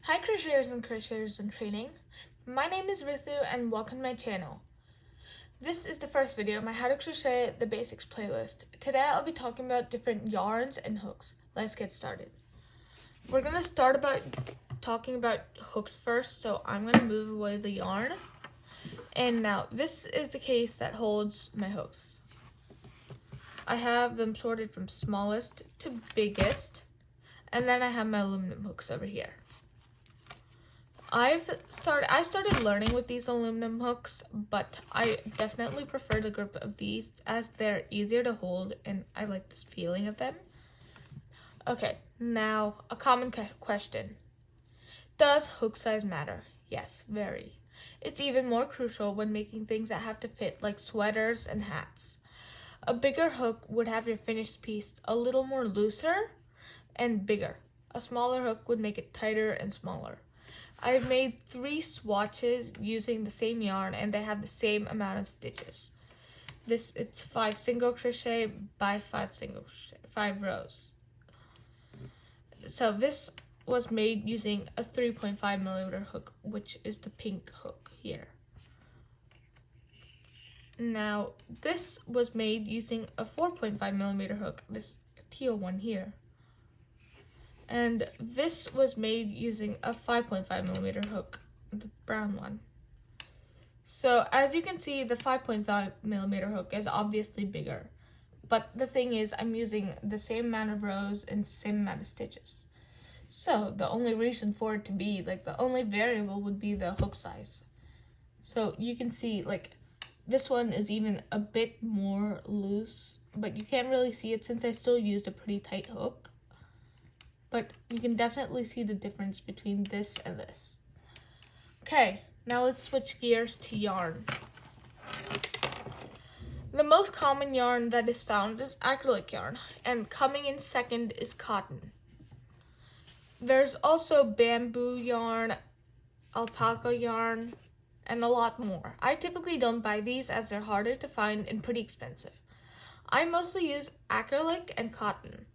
Hi crocheters and crocheters in training. My name is Ritu and welcome to my channel. This is the first video of my How to Crochet the Basics playlist. Today I'll be talking about different yarns and hooks. Let's get started. We're going to start talking about hooks first, so I'm going to move away the yarn. And now this is the case that holds my hooks. I have them sorted from smallest to biggest, and then I have my aluminum hooks over here. I started learning with these aluminum hooks, but I definitely prefer the grip of these as they're easier to hold and I like this feeling of them. Okay, now a common question. Does hook size matter? Yes, very. It's even more crucial when making things that have to fit like sweaters and hats. A bigger hook would have your finished piece a little more looser and bigger. A smaller hook would make it tighter and smaller. I've made 3 swatches using the same yarn and they have the same amount of stitches. It's 5 single crochet by 5 single crochet, 5 rows. So this was made using a 3.5 millimeter hook, which is the pink hook here. Now this was made using a 4.5 millimeter hook, this teal one here. And this was made using a 5.5 millimeter hook, the brown one. So as you can see, the 5.5 millimeter hook is obviously bigger. But the thing is, I'm using the same amount of rows and same amount of stitches. So the only reason for it to be, the only variable would be the hook size. So you can see, this one is even a bit more loose, but you can't really see it since I still used a pretty tight hook. But you can definitely see the difference between this and this. Okay, now let's switch gears to yarn. The most common yarn that is found is acrylic yarn, and coming in second is cotton. There's also bamboo yarn, alpaca yarn, and a lot more. I typically don't buy these as they're harder to find and pretty expensive. I mostly use acrylic and cotton.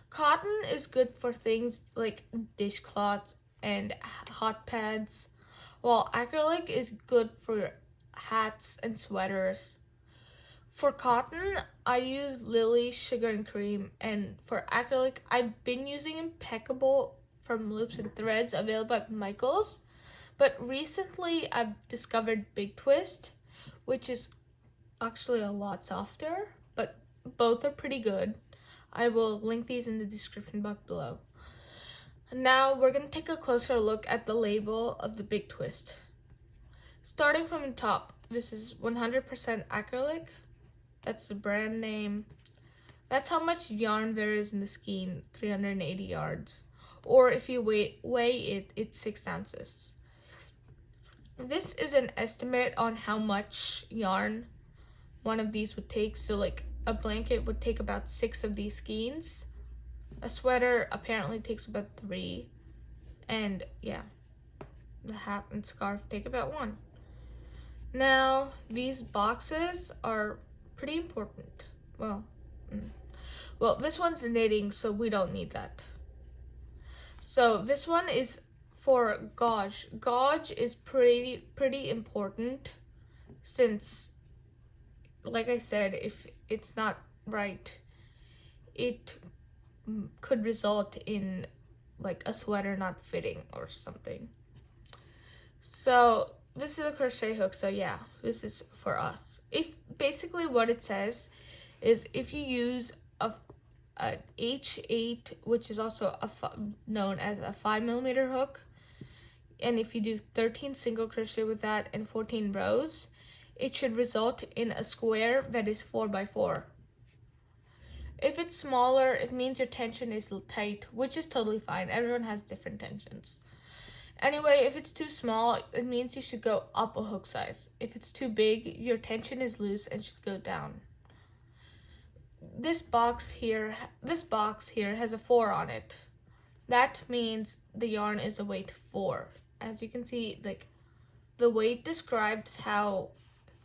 Cotton is good for things like dishcloths and hot pads, while acrylic is good for hats and sweaters. For cotton, I use Lily Sugar and Cream, and for acrylic, I've been using Impeccable from Loops and Threads available at Michael's, but recently I've discovered Big Twist, which is actually a lot softer, but both are pretty good. I will link these in the description box below. Now we're going to take a closer look at the label of the Big Twist. Starting from the top, this is 100% acrylic. That's the brand name. That's how much yarn there is in the skein, 380 yards. Or if you weigh it, it's 6 ounces. This is an estimate on how much yarn one of these would take. So a blanket would take about 6 of these skeins. A sweater apparently takes about 3. And yeah, the hat and scarf take about 1. Now, these boxes are pretty important. Well, this one's knitting, so we don't need that. So this one is for gauge. Gauge is pretty important since, like I said, if it's not right, it could result in a sweater not fitting or something. So this is a crochet hook, so yeah, this is for us. Basically what it says is if you use a H8, which is also known as a 5 millimeter hook, and if you do 13 single crochet with that and 14 rows, it should result in a square that is 4 by 4. If it's smaller, it means your tension is tight, which is totally fine. Everyone has different tensions. Anyway, if it's too small, it means you should go up a hook size. If it's too big, your tension is loose and should go down. This box here has a 4 on it. That means the yarn is a weight 4. As you can see, the weight describes how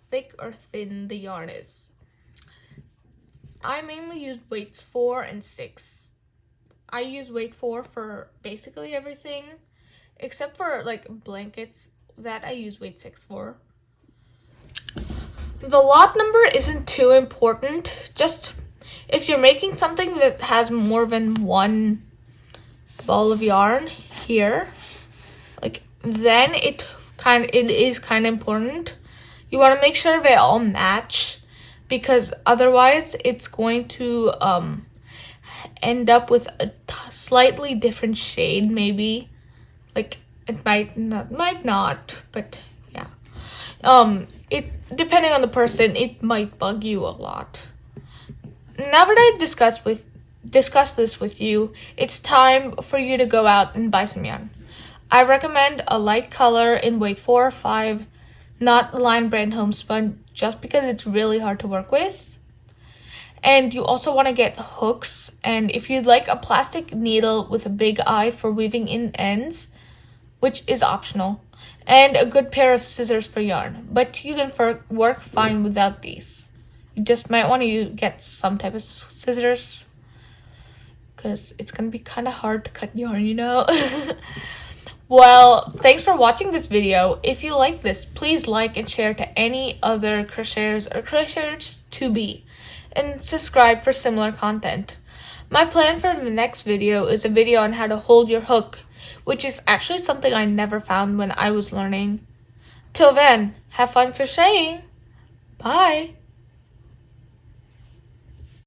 thick or thin the yarn is. I mainly used weights 4 and 6. I use weight 4 for basically everything, except for like blankets that I use weight 6 for. The lot number isn't too important. Just if you're making something that has more than one ball of yarn here, like, then it is kind of important. You want to make sure they all match, because otherwise it's going to end up with a slightly different shade, maybe. Like, it might not, but yeah. It, depending on the person, it might bug you a lot. Now that I discussed this with you, it's time for you to go out and buy some yarn. I recommend a light color in weight 4 or 5, not Lion Brand Homespun, just because it's really hard to work with. And you also want to get hooks, and if you'd like a plastic needle with a big eye for weaving in ends, which is optional, and a good pair of scissors for yarn, but you can work fine without these. You just might want to get some type of scissors, because it's going to be kind of hard to cut yarn, you know? Well, thanks for watching this video. If you like this, please like and share to any other crocheters or crocheters to be, and subscribe for similar content. My plan for the next video is a video on how to hold your hook, which is actually something I never found when I was learning. Till then, have fun crocheting. Bye.